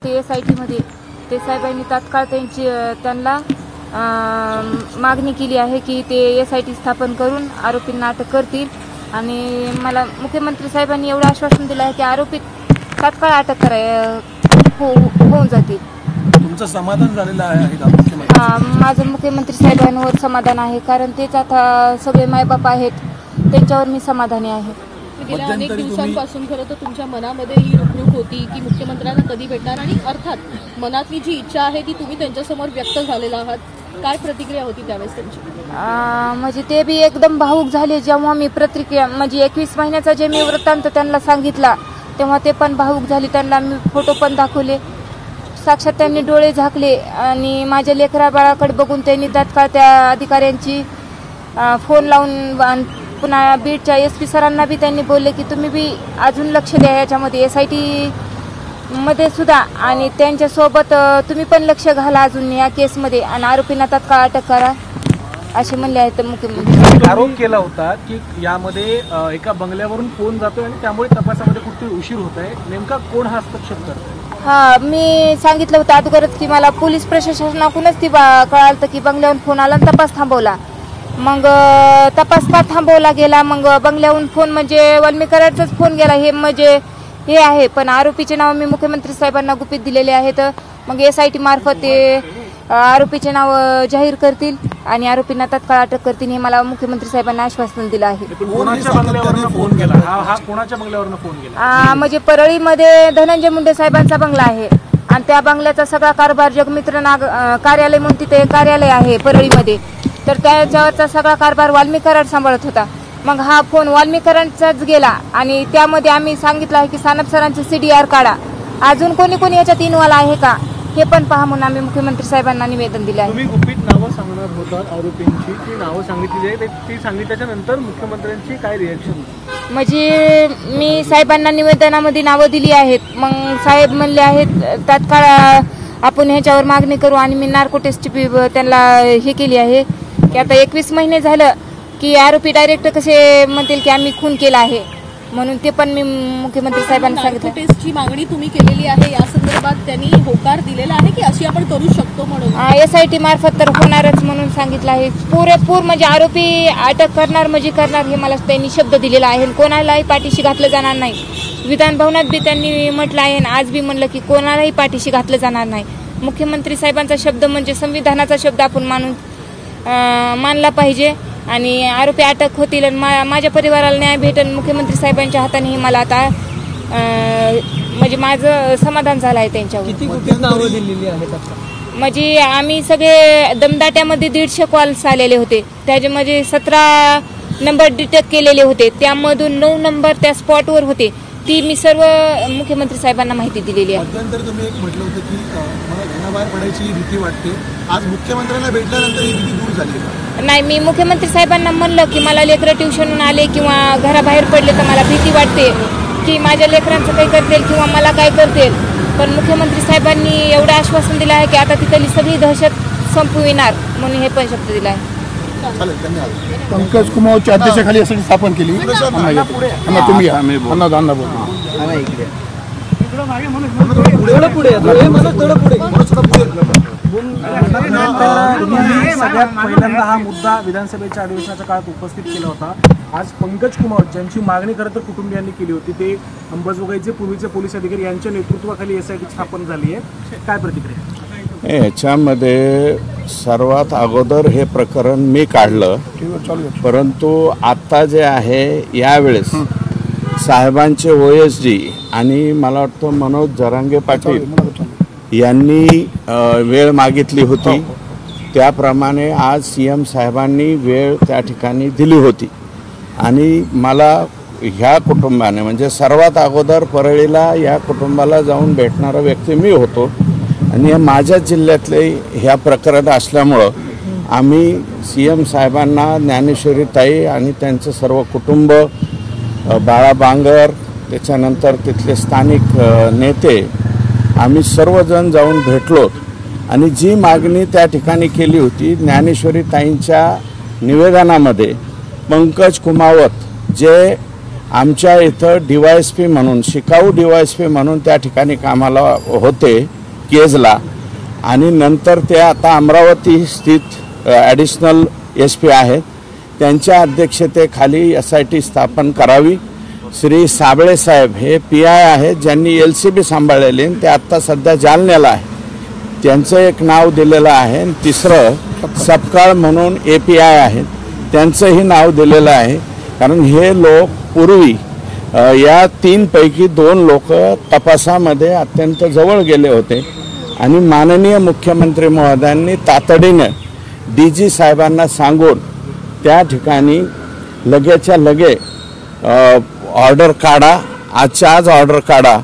होते SIT मध्ये, ते साहेबांनी तात्काळ त्यांना मागणी केली आहे की ते SIT स्थापन करून आरोपींना अटक करतील। आणि मला मुख्यमंत्री साहेबांनी एवढं आश्वासन दिलं आहे की आरोपी तात्काळ अटक होऊन जातील। तुमचं समाधान झालेलं आहे का मुख्यमंत्री? माझं मुख्यमंत्री साहेबांवर समाधान आहे, कारण तेच आता सगळे मायबाप आहेत, त्यांच्यावर मी समाधानी आहे। गेल्या अनेक दिवसांपासून खरं तर तुमच्या मनामध्ये ही रुखरुख होती की मुख्यमंत्र्यांना कधी भेटणार, आणि अर्थात मनातली जी इच्छा आहे ती तुम्ही त्यांच्यासमोर व्यक्त झालेला आहात। काय प्रतिक्रिया होती त्यावेळेस त्यांची? म्हणजे ते बी एकदम भावूक झाले जेव्हा मी प्रतिक्रिया, म्हणजे 21 महिन्याचा जे मी वृत्तांत त्यांना सांगितला तेव्हा ते पण भावूक झाले। त्यांना मी फोटो पण दाखवले, साक्षात त्यांनी डोळे झाकले आणि माझ्या लेकरा बाळाकडे बघून त्यांनी तात्काळ त्या अधिकाऱ्यांची फोन लावून पुन्हा बीडच्या SP सरांना बी त्यांनी बोलले की तुम्ही बी अजून लक्ष द्या याच्यामध्ये SIT मध्ये सुद्धा, आणि त्यांच्यासोबत तुम्ही पण लक्ष घाला अजून या केसमध्ये आणि आरोपींना तात्काळ अटक करा असे म्हणले आहेत मुख्यमंत्री। आरोप केला होता की यामध्ये एका बंगल्यावरून फोन जातोय आणि त्यामुळे तपासामध्ये कुठेतरी उशीर होत आहे, नेमका कोण हस्तक्षेप करतोय? मी सांगितलं होतं अगोदरच की मला पोलीस प्रशासनाकडूनच ती कळालं की बंगल्यावरून फोन आला आणि तपास थांबवला। मग तपास का थांबवला गेला, मग बंगल्याहून फोन म्हणजे वाल्मीकरांचाच फोन गेला हे म्हणजे हे आहे, पण आरोपीचे नाव मी मुख्यमंत्री साहेबांना गुपित दिलेले आहेत। मग SIT मार्फत ते आरोपीचे नाव जाहीर करतील आणि आरोपींना तात्काळ अटक करतील हे मला मुख्यमंत्री साहेबांना आश्वासन दिलं आहे। कोणाच्या बंगल्यावरून फोन गेला? हा कोणाच्या बंगल्यावरून फोन गेला? म्हणजे परळीमध्ये धनंजय मुंडे साहेबांचा बंगला आहे आणि त्या बंगल्याचा सगळा कारभार जगमित्र कार्यालय म्हणून तिथे कार्यालय आहे परळीमध्ये, तर त्याच्यावरचा सगळा कारभार वाल्मीकराड सांभाळत होता। मग हा फोन वाल्मीकरांचाच गेला आणि त्यामध्ये आम्ही सांगितलं आहे की सानप सरांचे CDR काढा, अजून कोणी याच्यात इन्व्हॉल्व आहे का हे पण पहा म्हणून आम्ही मुख्यमंत्री साहेबांना निवेदन दिले आहे। तुम्ही गुपित नावं सांगणार होतात आरोपींची, ती नावं सांगितली आहे, ती सांगितल्याच्या नंतर मुख्यमंत्र्यांची काय रिएक्शन? म्हणजे मी साहेबांना निवेदनामध्ये नावं दिली आहेत, मग साहेब म्हणले आहेत तात्काळ आपण ह्याच्यावर मागणी करू आणि मी नार्को टेस्टची त्यांना हे केली आहे की आता 21 महिने झालं की आरोपी डायरेक्ट कसे म्हणतील की आम्ही खून केला आहे, म्हणून ते पण मी मुख्यमंत्री साहेबांना सांगितलं। टेस्टची मागणी तुम्ही केलेली आहे, या संदर्भात त्यांनी होकार दिलेला आहे की अशी आपण करू शकतो म्हणून? SIT मार्फत तर होणारच म्हणून सांगितलं आहे। पुरेपूर म्हणजे आरोपी अटक करणार म्हणजे करणार हे मला त्यांनी शब्द दिलेला आहे, कोणालाही पाठीशी घातलं जाणार नाही। विधान भवनात बी त्यांनी म्हटलं आहे आणि आज बी म्हणलं की कोणालाही पाठीशी घातलं जाणार नाही। मुख्यमंत्री साहेबांचा शब्द म्हणजे संविधानाचा शब्द आपण मानला पाहिजे आणि आरोपी अटक होतील आणि माझ्या परिवाराला न्याय भेटेल मुख्यमंत्री साहेबांच्या हाताने हे मला आता म्हणजे माझं समाधान झालं आहे त्यांच्यावर। किती नावं दिलेली आहेत आता? म्हणजे आम्ही सगळे दमदाट्यामध्ये 150 कॉल्स आलेले होते, त्याच्यामध्ये 17 नंबर डिटेक्ट केलेले होते, त्यामधून 9 नंबर त्या स्पॉटवर होते, ती मी सर्व मुख्यमंत्री साहेबांना माहिती दिलेली आहे। मध्यंतर तुम्ही एक म्हटलं होतं की मला घराबाहेर पडायची भीती वाटते, आज मुख्यमंत्र्यांना भेटल्यानंतर ही भीती दूर झाली का? नाही, मी मुख्यमंत्री साहेबांना म्हणलं की मला लेकरं ट्युशनहून आले किंवा घराबाहेर पडले तर मला भीती वाटते की माझ्या लेकरांचं काही करतील किंवा मला काय करतील, पण मुख्यमंत्री साहेबांनी एवढं आश्वासन दिलं आहे की आता तिथली सगळी दहशत संपविणार म्हणून हे पण शब्द दिला आहे। पंकज कुमारच्या अध्यक्षतेखाली SIT स्थापन केली, तुम्ही सगळ्यात पहिल्यांदा हा मुद्दा विधानसभेच्या अधिवेशनाच्या काळात उपस्थित केला होता। आज पंकज कुमार ज्यांची मागणी खरं तर कुटुंबियांनी केली होती, ते अंबाजोगाईचे पूर्वीचे पोलीस अधिकारी यांच्या नेतृत्वाखाली SIT स्थापन झाली आहे, काय प्रतिक्रिया? याच्यामध्ये सर्वात अगोदर हे प्रकरण मी काढलं, परंतु आत्ता जे आहे यावेळेस साहेबांचे OSG आणि मला वाटतं मनोज जरांगे पाटील यांनी वेळ मागितली होती, त्याप्रमाणे आज CM साहेबांनी वेळ त्या ठिकाणी दिली होती आणि मला ह्या कुटुंबाने म्हणजे सर्वात अगोदर परळीला या कुटुंबाला जाऊन भेटणारा व्यक्ती मी होतो आणि माझ्या जिल्ह्यातले ह्या प्रकरण असल्यामुळं आम्ही CM साहेबांना, ज्ञानेश्वरी ताई आणि त्यांचं सर्व कुटुंब, बाळा बांगर, त्याच्यानंतर तिथले स्थानिक नेते, आम्ही सर्वजण जाऊन भेटलो आणि जी मागणी त्या ठिकाणी केली होती, ज्ञानेश्वरी ताईंच्या निवेदनामध्ये पंकज कुमावत जे आमच्या इथं DYSP म्हणून, शिकाऊ DYSP म्हणून त्या ठिकाणी कामाला होते, केजला आणि नंतर ते आता अमरावती स्थित ॲडिशनल SP आहेत त्यांच्या अध्यक्षतेखाली SIT स्थापन करावी. श्री साबळे साहेब हे PI आहेत ज्यांनी LCB सांभाळलेले, ते आत्ता सध्या जालन्याला आहे, त्यांचं एक नाव दिलेलं आहे. तिसरं सपकाळ म्हणून API आहेत, त्यांचंही नाव दिलेलं आहे. कारण हे लोक पूर्वी या 3 पैकी 2 लोक तपासामध्ये अत्यंत जवळ गेले होते आणि माननीय मुख्यमंत्री महोदयांनी तातडीनं DG साहेबांना सांगून त्या ठिकाणी लगेच्या लगे ऑर्डर काढा, आजच्या आज ऑर्डर काढा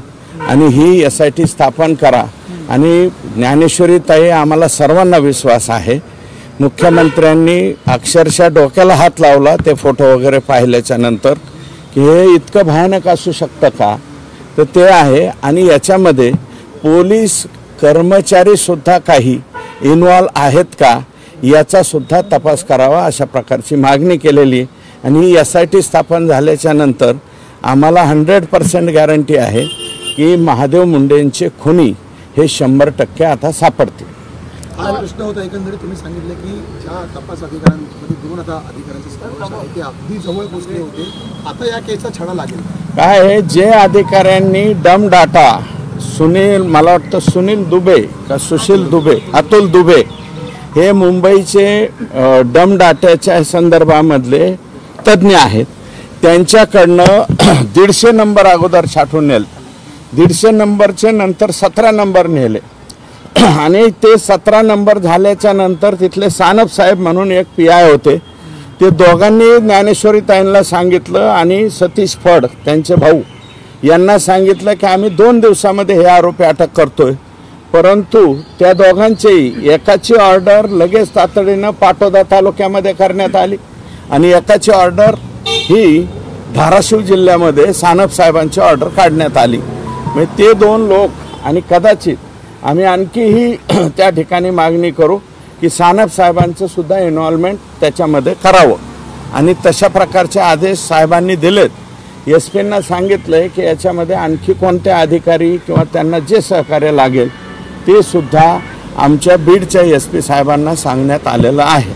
आणि ही SIT स्थापन करा. आणि ज्ञानेश्वरी ताई, आम्हाला सर्वांना विश्वास आहे, मुख्यमंत्र्यांनी अक्षरशः डोक्याला हात लावला ते फोटो वगैरे पाहिल्याच्या नंतर की हे इतकं भयानक असू शकतं का, तर ते आहे. आणि याच्यामध्ये पोलीस कर्मचारीसुद्धा काही इन्व्हॉल्व आहेत का याचा सुद्धा तपास करावा अशा प्रकारची मागणी केलेली. आणि ही SIT स्थापन झाल्याच्या नंतर आम्हाला 100% गॅरंटी आहे की महादेव मुंडेंचे खुनी हे 100% आता सापडतील. हा प्रश्न होता एकंदरीत तुम्ही सांगितलं की ज्या तपास अधिकाऱ्यांमध्ये 2 आता अधिकाऱ्यांचा समावेश आहे ते अगदी जवळ पोहोचले होते, आता या केसचा छडा लागेल काय आहे, जे अधिकाऱ्यांनी डम डाटा सुनील, मला वाटतं सुनील दुबे का सुशील दुबे, अतुल दुबे हे मुंबईचे डम डाट्याच्या संदर्भामधले तज्ज्ञ आहेत, त्यांच्याकडनं 150 नंबर अगोदर छाटून नेले, 150 नंबरचे नंतर 17 नंबर नेले आणि ते 17 नंबर झाल्याच्या नंतर तिथले सानप साहेब म्हणून एक PI होते, ते दोघांनी ज्ञानेश्वरी ताईंना सांगितलं आणि सतीश फड त्यांचे भाऊ यांना सांगितलं की आम्ही 2 दिवसामध्ये हे आरोपी अटक करतोय. परंतु त्या दोघांचेही एकाची ऑर्डर लगेच तातडीनं पाटोदा तालुक्यामध्ये करण्यात आली आणि एकाची ऑर्डर ही धाराशिव जिल्ह्यामध्ये सानप साहेबांची ऑर्डर काढण्यात आली. म्हणजे ते 2 लोक आणि कदाचित आम्ही आणखीही त्या ठिकाणी मागणी करू की सानप साहेबांचं सुद्धा इन्व्हॉल्वमेंट त्याच्यामध्ये करावं आणि तशा प्रकारचे आदेश साहेबांनी दिलेत. SP-ना सांगितलं आहे की याच्यामध्ये आणखी कोणते अधिकारी किंवा त्यांना जे सहकार्य लागेल ते सुद्धा आमच्या बीडच्या SP साहेबांना सांगण्यात आलेलं आहे.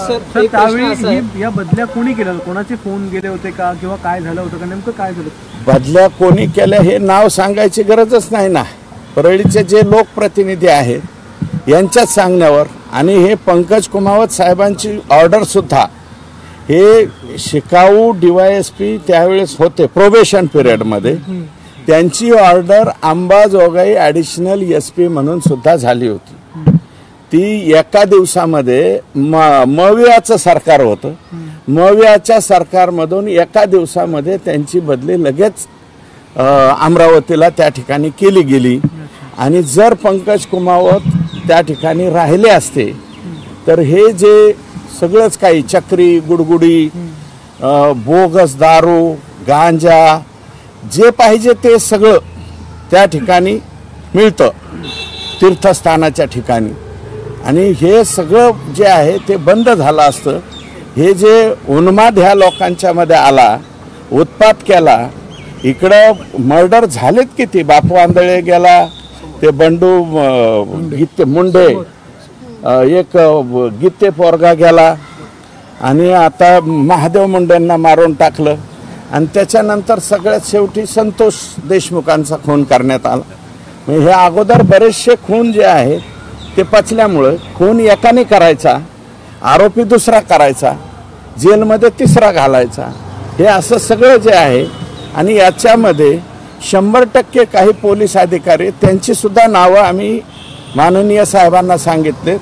सर, त्यावेळी या बदल्या कोणी केल्या, कोणाचे फोन गेले होते का किंवा काय झालं होतं का, नेमकं काय झालं? बदल्या कोणी केल्या हे नाव सांगायची गरजच नाही ना, परळीचे जे लोकप्रतिनिधी आहेत यांच्याच सांगण्यावर. आणि हे पंकज कुमावत साहेबांची ऑर्डर सुद्धा हे शिकाऊ DYSP त्यावेळेस होते प्रोबेशन पिरियडमध्ये, त्यांची ऑर्डर अंबाजोगाई ॲडिशनल SP म्हणून सुद्धा झाली होती. ती एका दिवसामध्ये मवियाचं सरकार होतं, मवियाच्या सरकारमधून एका दिवसामध्ये त्यांची बदली लगेच अमरावतीला त्या ठिकाणी केली गेली. आणि जर पंकज कुमावत त्या ठिकाणी राहिले असते तर हे जे सगळंच काही चक्री, गुडगुडी, बोगस दारू, गांजा जे पाहिजे ते सगळं त्या ठिकाणी मिळतं तीर्थस्थानाच्या ठिकाणी. आणि हे सगळं जे आहे ते बंद झालं असतं. हे जे उन्माद ह्या लोकांच्या मध्ये आला, उत्पात केला, इकडं मर्डर झालेत किती, बापू आंधळे गेला, ते बंडू गीते मुंडे, एक गीते पोरगा गेला आणि आता महादेव मुंडेंना मारून टाकलं आणि त्याच्यानंतर सगळ्यात शेवटी संतोष देशमुखांचा खून करण्यात आला. म्हणजे हे अगोदर बरेचसे खून जे आहेत ते पचल्यामुळं खून एकाने करायचा, आरोपी दुसरा करायचा, जेलमध्ये तिसरा घालायचा, हे असं सगळं जे आहे. आणि याच्यामध्ये 100% काही पोलीस अधिकारी त्यांची सुद्धा नावं आम्ही माननीय साहेबांना सांगितले,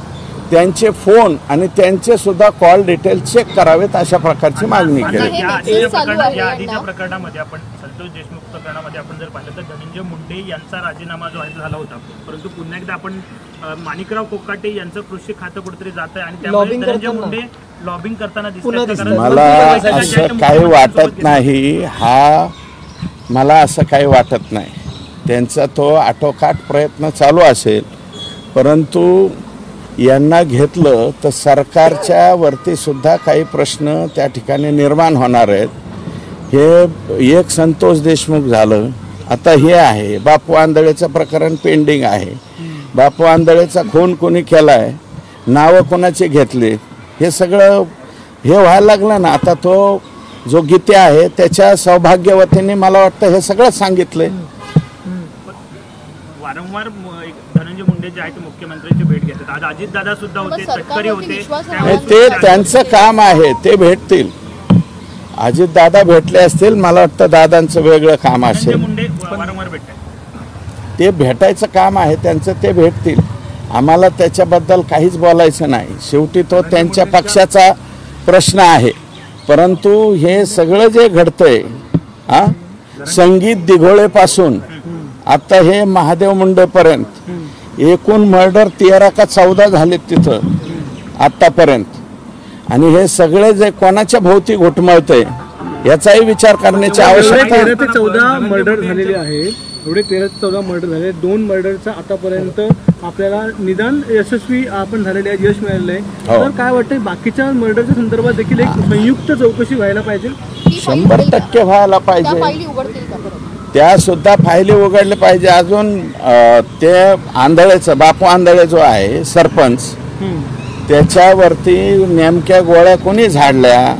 त्यांचे फोन आणि त्यांचे सुद्धा कॉल डिटेल चेक करावेत अशा प्रकारची मागणी केली. या आधीच्या प्रकरणामध्ये आपण संतोष देशमुख प्रकरणामध्ये आपण जर पाहिलं तर धनंजय मुंडे यांचा राजीनामा जो आहे तो झाला होता, परंतु पुन्हा एकदा आपण माणिकराव कोकाटे यांचं कृषी खातं कुठेतरी जात आहे आणि त्यामुळे धनंजय मुंडे लॉबिंग करताना दिसतात. मला असं काही वाटत नाही, मला असं काही वाटत नाही. त्यांचा तो आटोकाट प्रयत्न चालू असेल, परंतु यांना घेतलं तर सरकारच्या वरती सुद्धा काही प्रश्न त्या ठिकाणी निर्माण होणार आहेत. हे एक संतोष देशमुख झालं, आता हे आहे बापू आंधळेचं प्रकरण पेंडिंग आहे, बापू आंधळेचा खून कोणी केलाय, नावं कोणाचे घेतले, हे सगळं हे व्हायला लागलं ना. आता तो जो गीते आहे त्याच्या सौभाग्यवतीने मला वाटतं हे सगळं सांगितलंय. वारंवार धनंजय मुंडे जे आहेत ते मुख्यमंत्र्यांची भेट घेतात. आज अजितदादा सुद्धा होते, तटकरे होते. ते त्यांचं काम आहे, ते भेटतील. अजितदादा भेटले असतील, मला वाटतं दादांचं वेगळं काम धनंजय असेल. मुंडे वारंवार भेटतात. ते भेटायचं काम आहे त्यांचं, ते भेटतील. आम्हाला त्याच्याबद्दल काहीच बोलायचं नाही. शेवटी तो त्यांच्या पक्षाचा प्रश्न आहे. परंतु हे सगळं जे घडतंय, संगीत दिघोळेपासून आता हे महादेव मुंडेपर्यंत एकूण मर्डर 13 का 14 झालेत तिथं आत्तापर्यंत. आणि हे सगळे जे कोणाच्या भोवती घुटमळतंय याचाही विचार करण्याची आवश्यकता आहे. 13 ते 14 मर्डर झालेले आहेत. एवढे 13 ते 14 मर्डर झाले. 2 मर्डरचा आतापर्यंत आपल्याला निदान यशस्वी आपण झालेले आहे, यश मिळालेलं आहे. तर काय वाटतं बाकीच्या मर्डरच्या संदर्भात देखील एक संयुक्त चौकशी व्हायला पाहिजे? 100% व्हायला पाहिजे. फायली उघडतील का परत? त्या सुद्धा फायली उघडले पाहिजे. अजून ते आंधळेचं बापू आंधळे जो आहे सरपंच, त्याच्यावरती नेमक्या गोळ्या कोणी झाडल्या,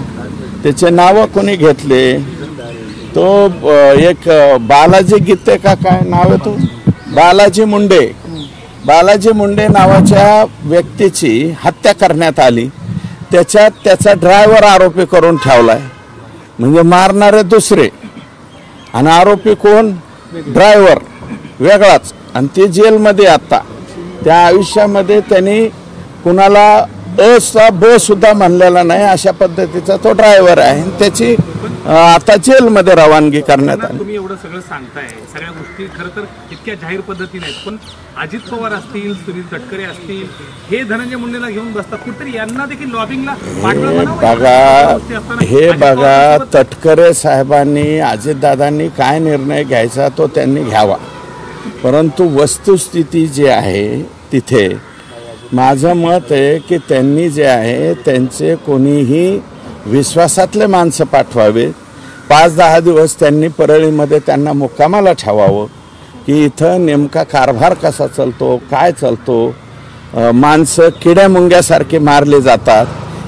त्याचे नावं कोणी घेतले, तो एक बालाजी गीते का काय नाव आहे, तो बालाजी मुंडे नावाच्या व्यक्तीची हत्या करण्यात आली. त्याच्यात त्याचा ड्रायव्हर आरोपी करून ठेवलाय. म्हणजे मारणारे दुसरे आणि आरोपी कोण, ड्रायव्हर वेगळाच. आणि ते जेलमध्ये आता त्या आयुष्यामध्ये त्यांनी कुणाला ब सुद्धा म्हणलेला नाही, अशा पद्धतीचा तो ड्रायव्हर आहे. त्याची आता जेलमध्ये रवानगी करण्यात आली. तुम्ही एवढं सगळं सांगताय, सगळ्या गोष्टी खरं तर इतक्या जाहीर पद्धतीने आहेत, पण अजित पवार असतील, सुनील तटकरे असतील, हे धनंजय मुंडेला घेऊन बसतात. कुठेतरी यांना देखील लॉबिंगला बघा तटकरे साहेबांनी, अजितदादांनी काय निर्णय घ्यायचा तो त्यांनी घ्यावा. परंतु वस्तुस्थिती जी आहे तिथे माझं मत आहे की त्यांनी जे आहे त्यांचे कोणीही विश्वासातले माणसं पाठवावे. 5-10 दिवस त्यांनी परळीमध्ये त्यांना मुक्कामाला ठेवावं की इथं नेमका कारभार कसा चालतो, काय चालतो. माणसं किड्या मुंग्यासारखी मारली जातात.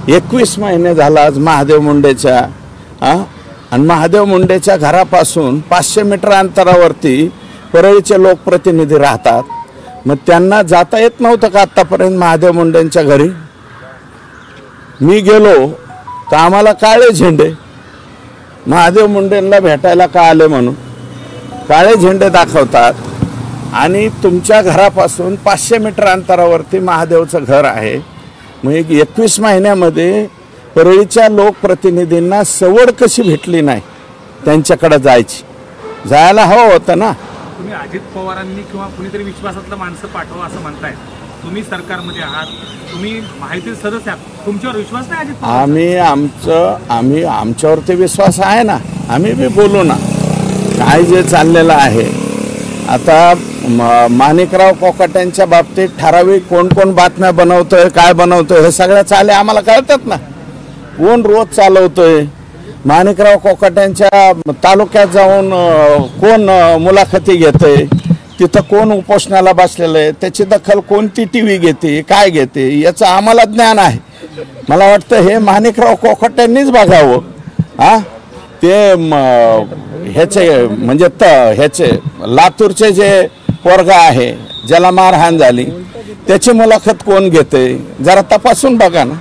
21 महिने झाला आज महादेव मुंडेच्या आणि महादेव मुंडेच्या घरापासून 500 मीटर अंतरावरती परळीचे लोकप्रतिनिधी राहतात. मग त्यांना जाता येत नव्हतं का आत्तापर्यंत महादेव मुंडेंच्या घरी? मी गेलो तर आम्हाला काळे झेंडे, महादेव मुंडेंना भेटायला का आले म्हणून काळे झेंडे दाखवतात. आणि तुमच्या घरापासून 500 मीटर अंतरावरती महादेवचं घर आहे. मग 21 महिन्यामध्ये परळीच्या लोकप्रतिनिधींना सवड कशी भेटली नाही त्यांच्याकडे जायची? जायला हवं होतं ना. तुम्ही अजित पवारांनी किंवा कुणीतरी विश्वासातलं माणसं पाठवा असं म्हणताय. तुम्ही सरकारमध्ये आहात, तुम्ही माहिती सदस्य आहात, तुमच्यावर विश्वास नाही अजित पवार? आम्ही आमच्यावरती विश्वास आहे ना. आम्ही बी बोलू ना काय जे चाललेलं आहे. आता माणिकराव कोकाटेंच्या बाबतीत ठराविक कोण कोण बातम्या बनवतोय, काय बनवतोय, हे सगळ्या चाले आम्हाला कळतात ना. कोण रोज चालवतोय, माणिकराव कोकाटेंच्या तालुक्यात जाऊन कोण मुलाखती घेते, तिथं कोण उपोषणाला बसलेलं आहे, त्याची दखल कोणती TV घेते, काय घेते, याचं आम्हाला ज्ञान आहे. मला वाटतं हे माणिकराव कोकाटेंनीच बघावं. ते ह्याचे म्हणजे ह्याचे लातूरचे जे पोरगा आहे ज्याला मारहाण झाली त्याची मुलाखत कोण घेते जरा तपासून बघा ना.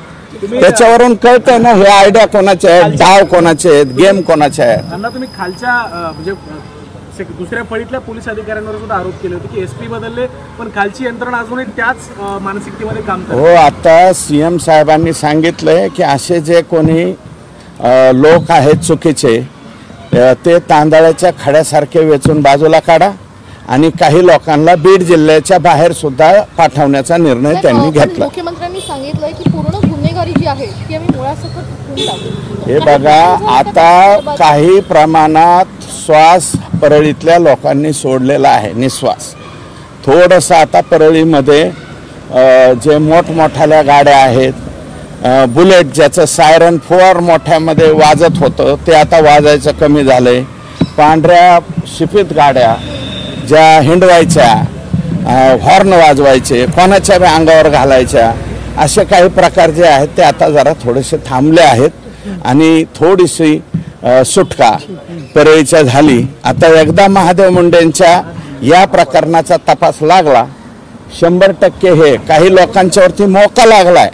त्याच्यावरून कळतंय ना हे आयडिया कोणाचे आहेत, डाव कोणाचे आहेत, गेम कोणाचे आहेत. त्यांना तुम्ही खालच्या म्हणजे दुसऱ्या फळीतल्या पोलीस अधिकाऱ्यांवर सुद्धा आरोप केले होते की SP बदलले पण खालची यंत्रणा अजूनही त्याच मानसिकतेमध्ये काम करते. हो, आता CM साहेबांनी सांगितलंय की असे जे कोणी लोक आहेत चुकीचे ते तांदळाच्या खड्यासारखे वेचून बाजूला काढा आणि काही लोकांना बीड जिल्ह्याच्या बाहेर सुद्धा पाठवण्याचा निर्णय त्यांनी घेतला. मुख्यमंत्र्यांनी सांगितलंय की पूर्ण गुन्हेगारी जी आहे ती आम्ही मुळासकट उठवून टाकू. हे बघा, आता काही प्रमाणात श्वास परळीतल्या लोकांनी सोडलेला आहे, निश्वास. थोडंसं आता परळीमध्ये जे मोठमोठ्याल्या गाड्या आहेत, बुलेट ज्याचं सायरन फुवार मोठ्यामध्ये वाजत होतं ते आता वाजायचं कमी झालंय. पांढऱ्या शिफीत गाड्या ज्या हिंडवायच्या हॉर्न वाजवायचे, कोणाच्या बी अंगावर घालायच्या, असे काही प्रकार जे आहेत ते आता जरा थोडेसे थांबले आहेत आणि थोडीशी सुटका परळीच्या झाली. आता एकदा महादेव मुंडेंच्या या प्रकरणाचा तपास लागला, 100% हे काही लोकांच्यावरती मोका लागलाय.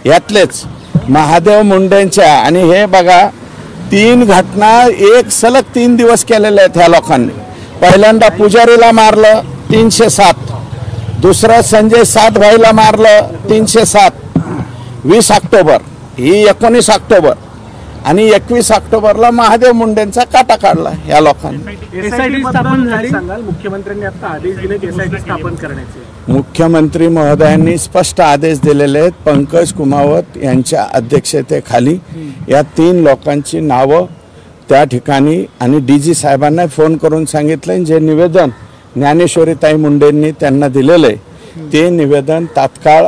यातलेच महादेव मुंडेंच्या आणि हे बघा 3 घटना एक सलग 3 दिवस केलेल्या आहेत ह्या लोकांनी. पहिल्यांदा पुजारीला मारलं 307, दुसरं संजय सातभाईला मारलं 307 20 ऑक्टोबर, ही 19 ऑक्टोबर आणि 21 ऑक्टोबरला महादेव मुंडेंचा काटा काढला या लोकांनी. एसआयटी स्थापन झाली सांगाल, मुख्यमंत्र्यांनी आता आदेश दिले एसआयटी स्थापन करण्याचे. मुख्यमंत्री महोदयांनी स्पष्ट आदेश दिलेले आहेत. पंकज कुमावत यांच्या अध्यक्षतेखाली या 3 लोकांची नावं त्या ठिकाणी आणि DG साहेबांना फोन करून सांगितलं, जे निवेदन ज्ञानेश्वरीताई मुंडेंनी त्यांना दिलेलं आहे ते निवेदन तात्काळ